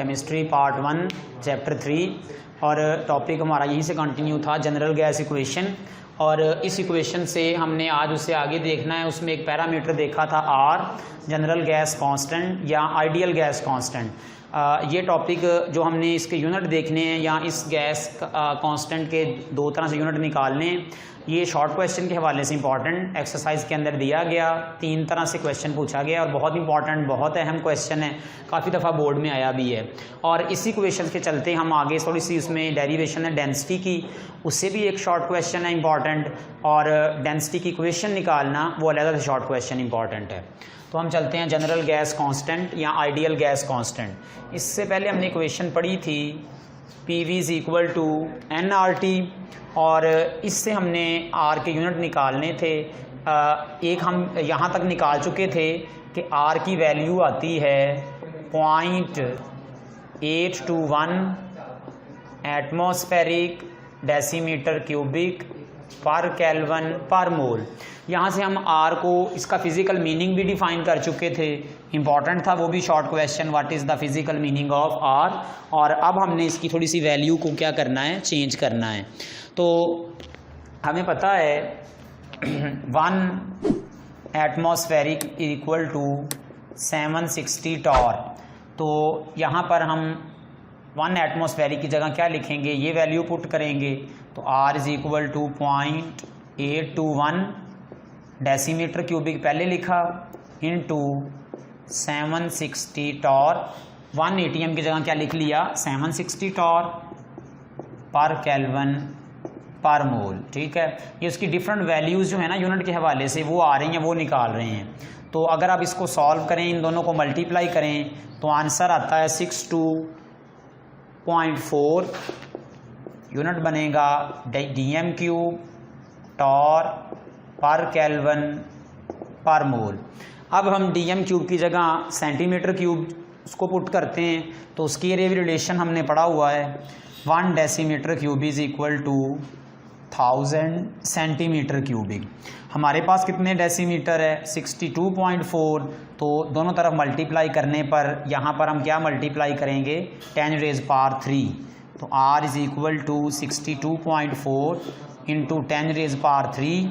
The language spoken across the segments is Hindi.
केमिस्ट्री पार्ट 1 चैप्टर 3 और टॉपिक हमारा यहीं से कंटिन्यू था जनरल गैस इक्वेशन। और इस इक्वेशन से हमने आज उससे आगे देखना है। उसमें एक पैरामीटर देखा था आर, जनरल गैस कांस्टेंट या आइडियल गैस कांस्टेंट। ये टॉपिक जो हमने इसके यूनिट देखने हैं या इस गैस कांस्टेंट के दो तरह से यूनिट निकालने हैं। ये शॉर्ट क्वेश्चन के हवाले से इंपॉर्टेंट एक्सरसाइज के अंदर दिया गया, 3 तरह से क्वेश्चन पूछा गया और बहुत इंपॉर्टेंट बहुत अहम क्वेश्चन है, काफ़ी दफ़ा बोर्ड में आया भी है। और इसी क्वेश्चन के चलते हम आगे थोड़ी सी उसमें डेरिवेशन है डेंसिटी की, उससे भी एक शॉर्ट क्वेश्चन है इंपॉर्टेंट, और डेंसिटी की इक्वेशन निकालना वो अलग से शॉर्ट क्वेश्चन इंपॉर्टेंट है। तो हम चलते हैं जनरल गैस कांस्टेंट या आइडियल गैस कांस्टेंट। इससे पहले हमने इक्वेशन पढ़ी थी PV is equal to nRT, और इससे हमने R के यूनिट निकालने थे। एक हम यहाँ तक निकाल चुके थे कि R की वैल्यू आती है 0.821 एटमॉस्फेरिक डेसीमीटर क्यूबिक पर केल्विन पर मोल। यहाँ से हम R को इसका फिज़िकल मीनिंग भी डिफ़ाइन कर चुके थे, इंपॉर्टेंट था वो भी short question, what is the physical meaning of R। और अब हमने इसकी थोड़ी सी वैल्यू को क्या करना है, चेंज करना है। तो हमें पता है 1 एटमॉस्फेरिक इक्वल टू 760 टॉर। तो यहाँ पर हम 1 एटमॉस्फेरिक की जगह क्या लिखेंगे, ये वैल्यू पुट करेंगे। तो R is equal to 0.821 decimetre cubic पहले लिखा इनटू 760 टॉर। 1 ATM की जगह क्या लिख लिया, 760 टॉर पर केल्विन पर मोल। ठीक है, ये उसकी डिफरेंट वैल्यूज़ जो है ना यूनिट के हवाले से वो आ रही हैं, वो निकाल रहे हैं। तो अगर आप इसको सॉल्व करें, इन दोनों को मल्टीप्लाई करें, तो आंसर आता है 62.4 यूनिट बनेगा DM cube torr per kelvin per mole. अब हम DM क्यूब की जगह सेंटीमीटर क्यूब उसको पुट करते हैं, तो उसके लिए भी रिलेशन हमने पढ़ा हुआ है। 1 decimetre cube is equal to 1000 centimetre cubic. हमारे पास कितने डेसीमीटर है, 62.4। तो दोनों तरफ मल्टीप्लाई करने पर यहाँ पर हम क्या मल्टीप्लाई करेंगे, 10⁻³ तो R is equal to 62.4 into 10⁻³।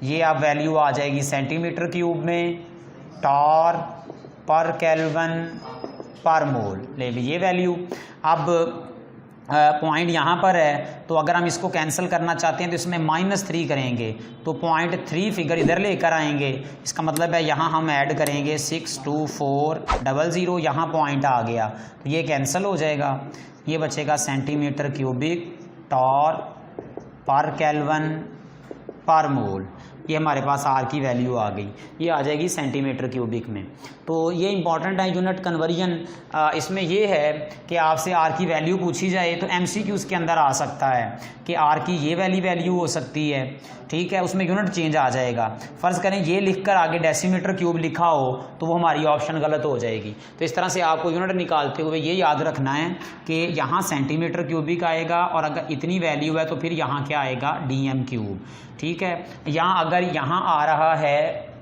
ये अब वैल्यू आ जाएगी सेंटीमीटर क्यूब में, torr per kelvin per mole ले ली ये वैल्यू। अब पॉइंट यहाँ पर है, तो अगर हम इसको कैंसिल करना चाहते हैं तो इसमें -3 करेंगे, तो 0.3 फिगर इधर लेकर आएंगे। इसका मतलब है यहाँ हम ऐड करेंगे 62400, यहाँ पॉइंट आ गया तो ये कैंसिल हो जाएगा। ये बचेगा centimetre cubic torr per kelvin per mole. ये हमारे पास R की वैल्यू आ गई, ये आ जाएगी सेंटीमीटर क्यूबिक में। तो ये इंपॉर्टेंट है यूनिट कन्वर्जन। इसमें ये है कि आपसे R की वैल्यू पूछी जाए तो MCQs के अंदर आ सकता है कि R की ये वैल्यू हो सकती है। ठीक है, उसमें यूनिट चेंज आ जाएगा। फ़र्ज़ करें ये लिखकर आगे डेसीमीटर क्यूब लिखा हो तो वो हमारी ऑप्शन गलत हो जाएगी। तो इस तरह से आपको यूनिट निकालते हुए ये याद रखना है कि यहाँ सेंटीमीटर क्यूबिक आएगा, और अगर इतनी वैल्यू है तो फिर यहाँ क्या आएगा, DM क्यूब। ठीक है, यहाँ अगर यहाँ आ रहा है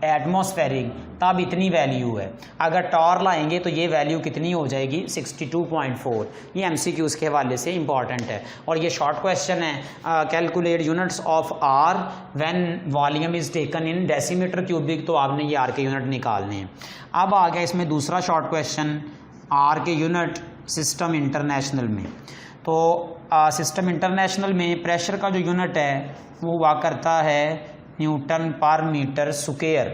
एटमॉस्फेरिक तब इतनी वैल्यू है, अगर टॉर लाएंगे तो ये वैल्यू कितनी हो जाएगी, 62.4। ये MCQs के हवाले से इंपॉर्टेंट है और ये शॉर्ट क्वेश्चन है। Calculate units of R when volume is taken in decimetre cubic, तो आपने ये R के यूनिट निकालने हैं। अब आ गया इसमें दूसरा शॉर्ट क्वेश्चन, R के यूनिट सिस्टम इंटरनेशनल में। तो सिस्टम इंटरनेशनल में प्रेशर का जो यूनिट है वो हुआ करता है न्यूटन पर मीटर स्क्वायर।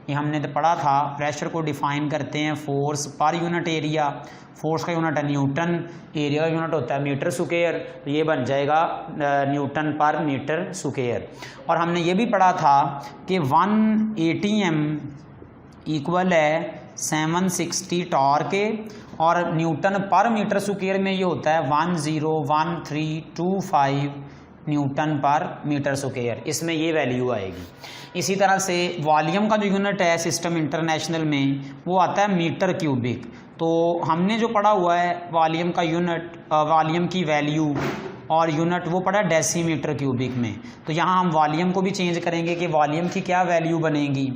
ये हमने तो पढ़ा था, प्रेशर को डिफाइन करते हैं force per unit area. Force का यूनिट है न्यूटन, एरिया का यूनिट होता है मीटर स्क्वायर, तो ये बन जाएगा न्यूटन पर मीटर स्क्वायर। और हमने ये भी पढ़ा था कि 1 ATM इक्वल है 760 टॉर के, और न्यूटन पर मीटर स्क्वायर में ये होता है 101325 न्यूटन पर मीटर स्क्वायर। इसमें ये वैल्यू आएगी। इसी तरह से वॉल्यूम का जो यूनिट है सिस्टम इंटरनेशनल में वो आता है मीटर क्यूबिक। तो हमने जो पढ़ा हुआ है वॉल्यूम का यूनिट, वॉल्यूम की वैल्यू और यूनिट वो पढ़ा डेसीमीटर क्यूबिक में। तो यहाँ हम वॉल्यूम को भी चेंज करेंगे कि वॉल्यूम की क्या वैल्यू बनेगी।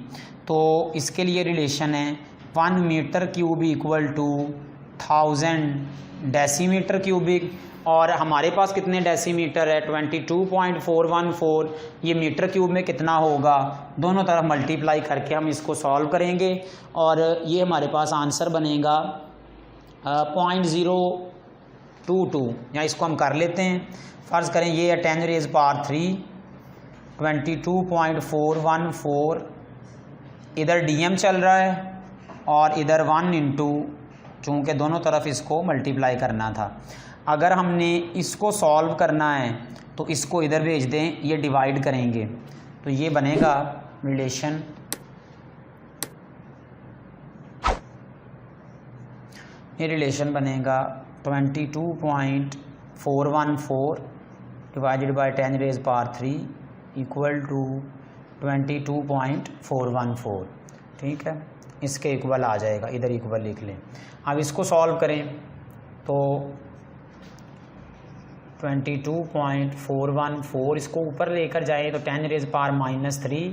तो इसके लिए रिलेशन है 1 metre cube equal to 1000 decimetre cubic, और हमारे पास कितने डेसीमीटर है 22.414, ये मीटर क्यूब में कितना होगा, दोनों तरफ मल्टीप्लाई करके हम इसको सॉल्व करेंगे और ये हमारे पास आंसर बनेगा 0.022, या इसको हम कर लेते हैं। फ़र्ज़ करें ये है 10⁻³ 22.414, इधर DM चल रहा है और इधर 1 इंटू, चूँकि दोनों तरफ इसको मल्टीप्लाई करना था। अगर हमने इसको सॉल्व करना है तो इसको इधर भेज दें, ये डिवाइड करेंगे तो ये बनेगा रिलेशन, ये रिलेशन बनेगा 22.414 डिवाइडेड बाय 10⁻³ इक्वल टू 22.414। ठीक है, इसके इक्वल आ जाएगा, इधर इक्वल लिख लें। अब इसको सॉल्व करें तो 22.414 इसको ऊपर लेकर जाए तो 10⁻³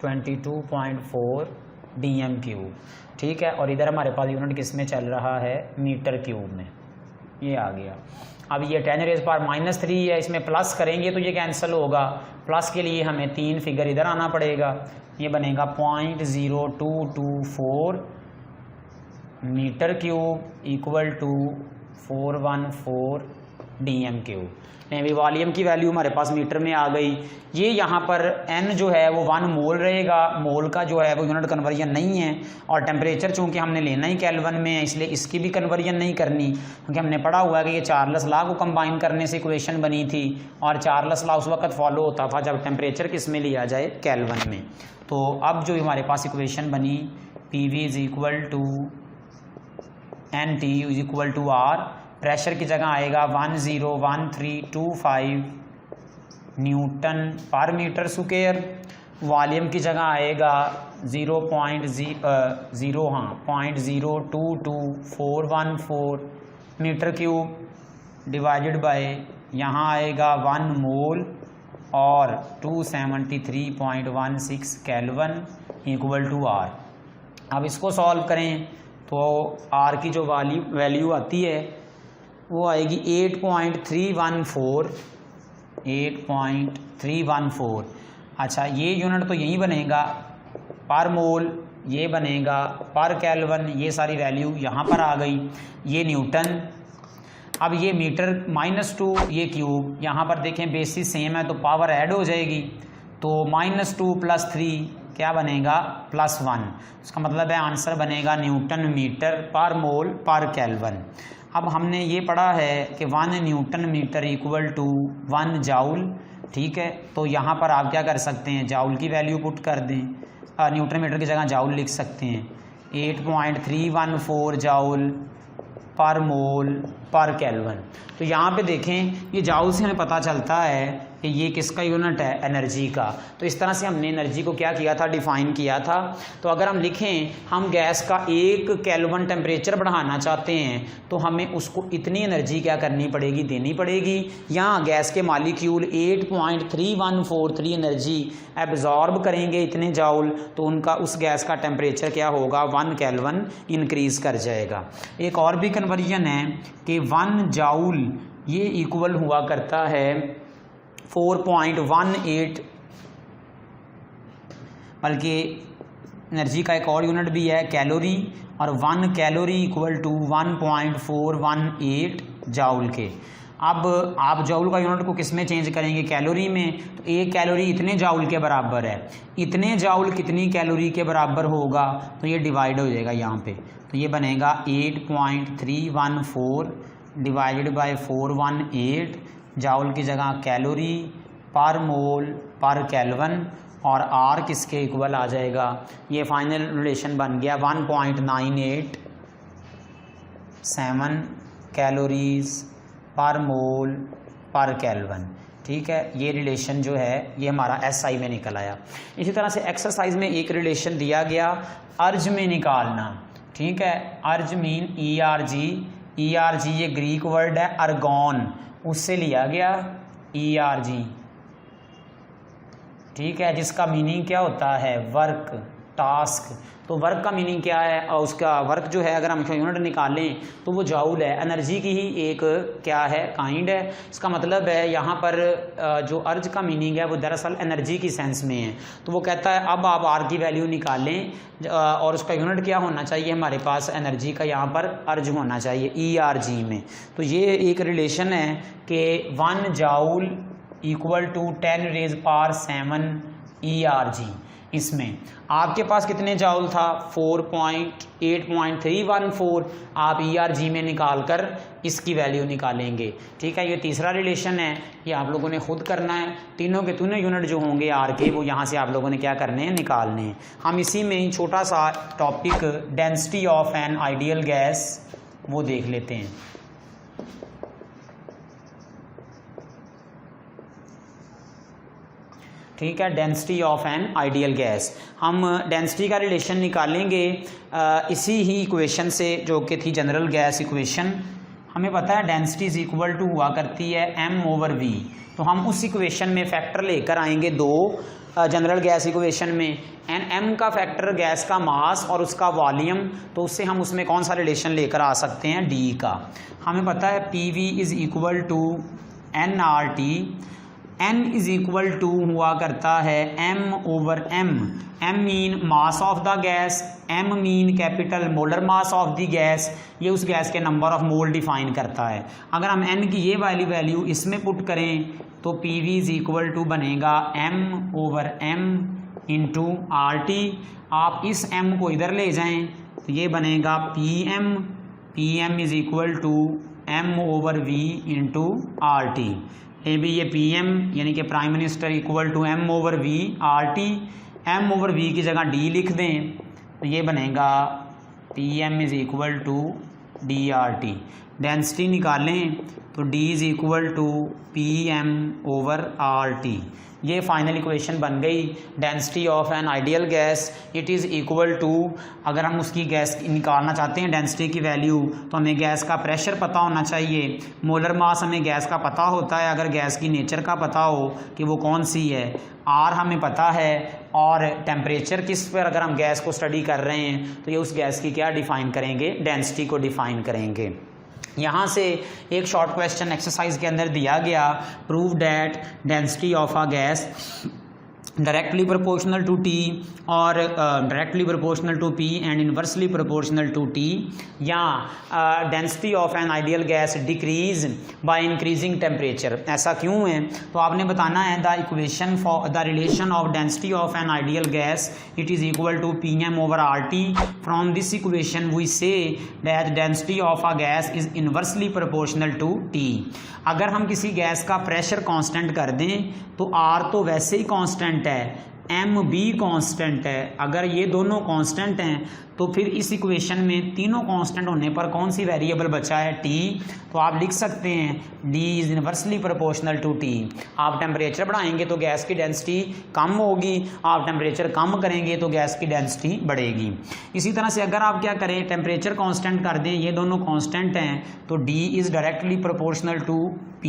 22.4 DM³। ठीक है, और इधर हमारे पास यूनिट किस में चल रहा है, मीटर क्यूब में, ये आ गया। अब ये 10⁻³ है, इसमें प्लस करेंगे तो ये कैंसिल होगा, प्लस के लिए हमें 3 फिगर इधर आना पड़ेगा, ये बनेगा 0.0224 metre cube equal to 414 DM³। अभी वॉल्यूम की वैल्यू हमारे पास मीटर में आ गई। ये यहाँ पर n जो है वो 1 मोल रहेगा, मोल का जो है वो यूनिट कन्वर्जन नहीं है, और टेम्परेचर चूँकि हमने लेना ही केल्विन में है इसलिए इसकी भी कन्वर्जन नहीं करनी, क्योंकि हमने पढ़ा हुआ है कि ये चार्ल्स लॉ को कंबाइन करने से इक्वेशन बनी थी, और चार्ल्स लॉ उस वक्त फॉलो होता था जब टेम्परेचर किस में लिया जाए, केल्विन में। तो अब जो हमारे पास इक्वेशन बनी PV is equal to NT is equal to R, pressure की जगह आएगा 101325 न्यूटन पर मीटर स्क्वायर, वॉल्यूम की जगह आएगा 0.02214 मीटर क्यूब डिवाइडेड बाय यहाँ आएगा 1 मोल और 273.16 केल्विन इक्वल टू R। अब इसको सॉल्व करें तो R की जो वैल्यू आती है वो आएगी 8.314। अच्छा, ये यूनिट तो यही बनेगा पर मोल, ये बनेगा पर केल्विन, ये सारी वैल्यू यहाँ पर आ गई, ये न्यूटन। अब ये मीटर -2, ये क्यूब, यहाँ पर देखें बेसिस सेम है तो पावर ऐड हो जाएगी, तो -2 + 3 क्या बनेगा +1, उसका मतलब है आंसर बनेगा न्यूटन मीटर पर मोल पर केल्विन। अब हमने ये पढ़ा है कि 1 newton metre equal to 1 joule. ठीक है, तो यहाँ पर आप क्या कर सकते हैं, जाउल की वैल्यू पुट कर दें, न्यूटन मीटर की जगह जाउल लिख सकते हैं, 8.314 जाउल पर मोल पर केल्विन। तो यहाँ पे देखें ये जाउल से हमें पता चलता है कि ये किसका यूनिट है, एनर्जी का। तो इस तरह से हमने एनर्जी को क्या किया था, डिफाइन किया था। तो अगर हम लिखें हम गैस का 1 केल्विन टेम्परेचर बढ़ाना चाहते हैं तो हमें उसको इतनी एनर्जी क्या करनी पड़ेगी, देनी पड़ेगी। यहाँ गैस के मालिक्यूल 8.3143 एनर्जी एब्जॉर्ब करेंगे इतने जाउल, तो उनका उस गैस का टेम्परेचर क्या होगा, 1 केल्विन इंक्रीज़ कर जाएगा। एक और भी कन्वर्जन है कि 1 जाउल ये इक्वल हुआ करता है 4.18, बल्कि एनर्जी का एक और यूनिट भी है कैलोरी, और 1 कैलोरी इक्वल टू 1.418 जाउल के। अब आप जाउल का यूनिट को किस में चेंज करेंगे, कैलोरी में, तो 1 कैलोरी इतने जाउल के बराबर है, इतने जाउल कितनी कैलोरी के बराबर होगा, तो ये डिवाइड हो जाएगा यहाँ पे, तो ये बनेगा 8.314 डिवाइडेड बाय 418 जाउल की जगह कैलोरी पर मोल पर केल्विन, और R किसके इक्वल आ जाएगा, ये फाइनल रिलेशन बन गया 1.987 कैलोरीज पर मोल पर केल्विन। ठीक है, ये रिलेशन जो है ये हमारा SI में निकल आया। इसी तरह से एक्सरसाइज में एक रिलेशन दिया गया अर्ज में निकालना। ठीक है, अर्ज मीन ERG ये ग्रीक वर्ड है, अर्गॉन उससे लिया गया ERG। ठीक है, जिसका मीनिंग क्या होता है, वर्क, टास्क। तो वर्क का मीनिंग क्या है, और उसका वर्क जो है अगर हम यूनिट निकालें तो वो जाउल है, एनर्जी की ही एक क्या है काइंड है। इसका मतलब है यहाँ पर जो अर्ज का मीनिंग है वो दरअसल एनर्जी की सेंस में है। तो वो कहता है अब आप आर की वैल्यू निकालें और उसका यूनिट क्या होना चाहिए, हमारे पास एनर्जी का यहाँ पर अर्ज होना चाहिए ERG में। तो ये एक रिलेशन है कि 1 joule equal to 10 raise power 7 ERG। इसमें आपके पास कितने जाउल था, 4.8.314, आप ERG में निकाल कर इसकी वैल्यू निकालेंगे। ठीक है, ये तीसरा रिलेशन है, ये आप लोगों ने खुद करना है। तीनों के तीनों यूनिट जो होंगे आर के वो यहाँ से आप लोगों ने क्या करने हैं, निकालने हैं। हम इसी में ही छोटा सा topic density of an ideal gas वो देख लेते हैं। ठीक है, density of an ideal gas. हम डेंसिटी का रिलेशन निकालेंगे इसी ही इक्वेशन से जो कि थी जनरल गैस इक्वेशन। हमें पता है डेंसिटी इज इक्वल टू हुआ करती है m/v। तो हम उस इक्वेशन में फैक्टर लेकर आएंगे दो जनरल गैस इक्वेशन में, एन m का फैक्टर गैस का मास और उसका वॉल्यूम। तो उससे हम उसमें कौन सा रिलेशन लेकर आ सकते हैं, d का। हमें पता है PV is equal to nRT। n is equal to हुआ करता है m/m। m mean mass of the gas, m mean capital molar mass of the gas. ये उस गैस के नंबर ऑफ मोल डिफाइन करता है। अगर हम n की ये वाली वैल्यू इसमें पुट करें तो PV इज इक्वल टू बनेगा m/m इंटू RT। आप इस m को इधर ले जाएं तो ये बनेगा PM is equal to m/v into RT। ये भी ये PM यानी कि prime minister equal to m/v RT। m/v की जगह d लिख दें तो ये बनेगा PM is equal to DRT। Density निकालें तो d is equal to PM/RT। ये फाइनल इक्वेशन बन गई density of an ideal gas. It is equal to, अगर हम उसकी गैस निकालना चाहते हैं डेंसिटी की वैल्यू तो हमें गैस का प्रेशर पता होना चाहिए, मोलर मास हमें गैस का पता होता है अगर गैस की नेचर का पता हो कि वो कौन सी है, आर हमें पता है, और टेम्परेचर किस पर अगर हम गैस को स्टडी कर रहे हैं तो ये उस गैस की क्या डिफ़ाइन करेंगे, डेंसिटी को डिफ़ाइन करेंगे। यहाँ से एक शॉर्ट क्वेश्चन एक्सरसाइज के अंदर दिया गया, prove that density of a gas directly proportional to T और directly proportional to P and inversely proportional to T, या density of an ideal gas decrease by increasing temperature. ऐसा क्यों है, तो आपने बताना है the equation for the relation of density of an ideal gas it is equal to PM/RT। From this equation we say that density of a gas is inversely proportional to T। अगर हम किसी गैस का प्रेशर कांस्टेंट कर दें तो R तो वैसे ही कांस्टेंट है, m भी कांस्टेंट है। अगर ये दोनों कांस्टेंट हैं तो फिर इस इक्वेशन में तीनों कांस्टेंट होने पर कौन सी वेरिएबल बचा है, T। तो आप लिख सकते हैं D is inversely proportional to T। आप टेम्परेचर बढ़ाएंगे तो गैस की डेंसिटी कम होगी, आप टेम्परेचर कम करेंगे तो गैस की डेंसिटी बढ़ेगी। इसी तरह से अगर आप क्या करें, टेम्परेचर कांस्टेंट कर दें, ये दोनों कांस्टेंट हैं, तो D is directly proportional to P।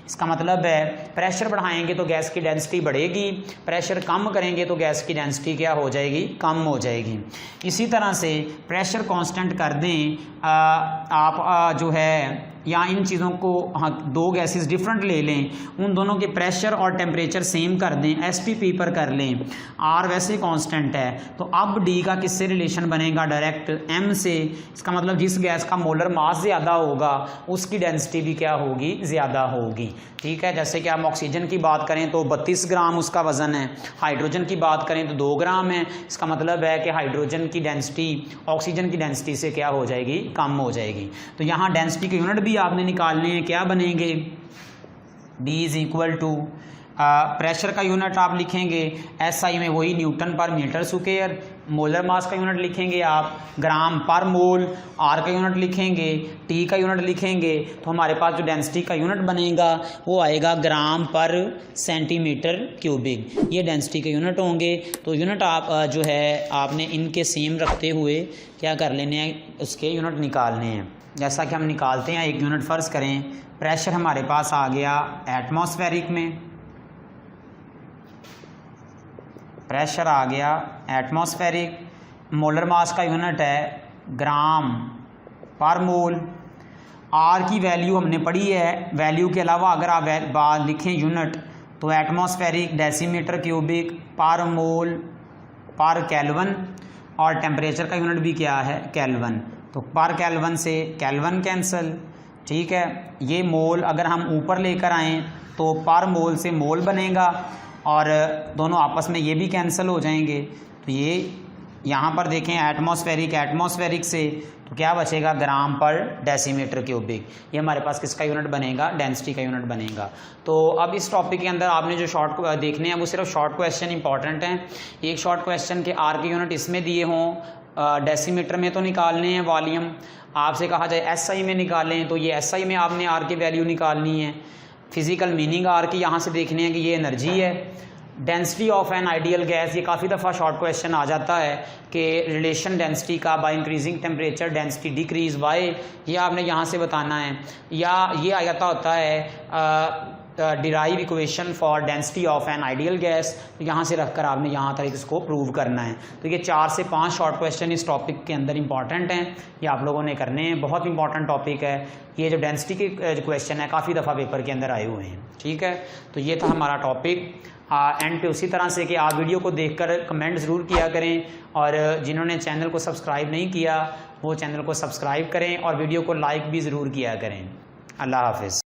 इसका मतलब है प्रेशर बढ़ाएंगे तो गैस की डेंसिटी बढ़ेगी, प्रेशर कम करेंगे तो गैस की डेंसिटी क्या हो जाएगी, कम हो जाएगी। इसी तरह से प्रेशर कांस्टेंट कर दें, आप जो है या इन चीज़ों को दो गैसेस डिफरेंट ले लें, उन दोनों के प्रेशर और टेम्परेचर सेम कर दें, SPP पर कर लें, R वैसे कांस्टेंट है, तो अब D का किससे रिलेशन बनेगा, डायरेक्ट M से। इसका मतलब जिस गैस का मोलर मास ज़्यादा होगा उसकी डेंसिटी भी क्या होगी, ज़्यादा होगी। ठीक है, जैसे कि हम ऑक्सीजन की बात करें तो 32 ग्राम उसका वज़न है, हाइड्रोजन की बात करें तो 2 ग्राम है। इसका मतलब है कि हाइड्रोजन की डेंसिटी ऑक्सीजन की डेंसिटी से क्या हो जाएगी, कम हो जाएगी। तो यहाँ डेंसिटी के यूनिट भी आपने निकालने हैं, क्या बनेंगे, D is equal to pressure का यूनिट आप लिखेंगे SI में वही न्यूटन पर मीटर स्क्वायर, मोलर मास का यूनिट लिखेंगे आप ग्राम पर मोल, R का यूनिट लिखेंगे, T का यूनिट लिखेंगे, तो हमारे पास जो डेंसिटी का यूनिट बनेगा वो आएगा ग्राम पर सेंटीमीटर क्यूबिक। ये डेंसिटी के यूनिट होंगे। तो यूनिट आप जो है आपने इनके सेम रखते हुए क्या कर लेने हैं, उसके यूनिट निकालने हैं। जैसा कि हम निकालते हैं, एक यूनिट फ़र्ज़ करें, प्रेशर हमारे पास आ गया एटमॉस्फेरिक में, प्रेशर आ गया एटमॉस्फेरिक, मोलर मास का यूनिट है ग्राम पर मोल। आर की वैल्यू हमने पढ़ी है, वैल्यू के अलावा अगर आप बात लिखें यूनिट तो एटमॉस्फेरिक डेसीमीटर क्यूबिक पर मोल पर केल्विन, और टेम्परेचर का यूनिट भी क्या है केल्विन, तो पर केल्विन से केल्विन कैंसिल। ठीक है, ये मोल अगर हम ऊपर लेकर आएँ तो पर मोल से मोल बनेगा और दोनों आपस में ये भी कैंसिल हो जाएंगे। तो ये यहाँ पर देखें एटमॉस्फेरिक से तो क्या बचेगा ग्राम पर डेसीमीटर क्यूबिक, ये हमारे पास किसका यूनिट बनेगा डेंसिटी का यूनिट बनेगा। तो अब इस टॉपिक के अंदर आपने जो शॉर्ट देखने हैं वो सिर्फ शॉर्ट क्वेश्चन इंपॉर्टेंट हैं। एक शॉर्ट क्वेश्चन के आर के यूनिट इसमें दिए हों, डेसीमीटर में तो निकालने हैं वॉल्यूम, आपसे कहा जाए एसआई में निकालें तो ये एसआई में आपने आर की वैल्यू निकालनी है। फिजिकल मीनिंग आर की यहाँ से देखने हैं कि ये एनर्जी है। Density of an ideal gas, ये काफ़ी दफ़ा शॉर्ट क्वेश्चन आ जाता है कि रिलेशन डेंसिटी का bye increasing temperature density decrease by, ये आपने यहाँ से बताना है। या ये आ जाता होता है derive equation for density of an ideal gas, तो यहाँ से रखकर आपने यहाँ तक इसको प्रूव करना है। तो ये 4 से 5 शॉर्ट क्वेश्चन इस टॉपिक के अंदर इंपॉर्टेंट हैं, ये आप लोगों ने करने हैं, बहुत इंपॉर्टेंट टॉपिक है। ये जो डेंसिटी के क्वेश्चन है काफ़ी दफ़ा पेपर के अंदर आए हुए हैं। ठीक है, तो ये था हमारा टॉपिक। एंड पे उसी तरह से कि आप वीडियो को देखकर कमेंट ज़रूर किया करें, और जिन्होंने चैनल को सब्सक्राइब नहीं किया वो चैनल को सब्सक्राइब करें और वीडियो को लाइक भी ज़रूर किया करें। अल्लाह हाफ़िज़।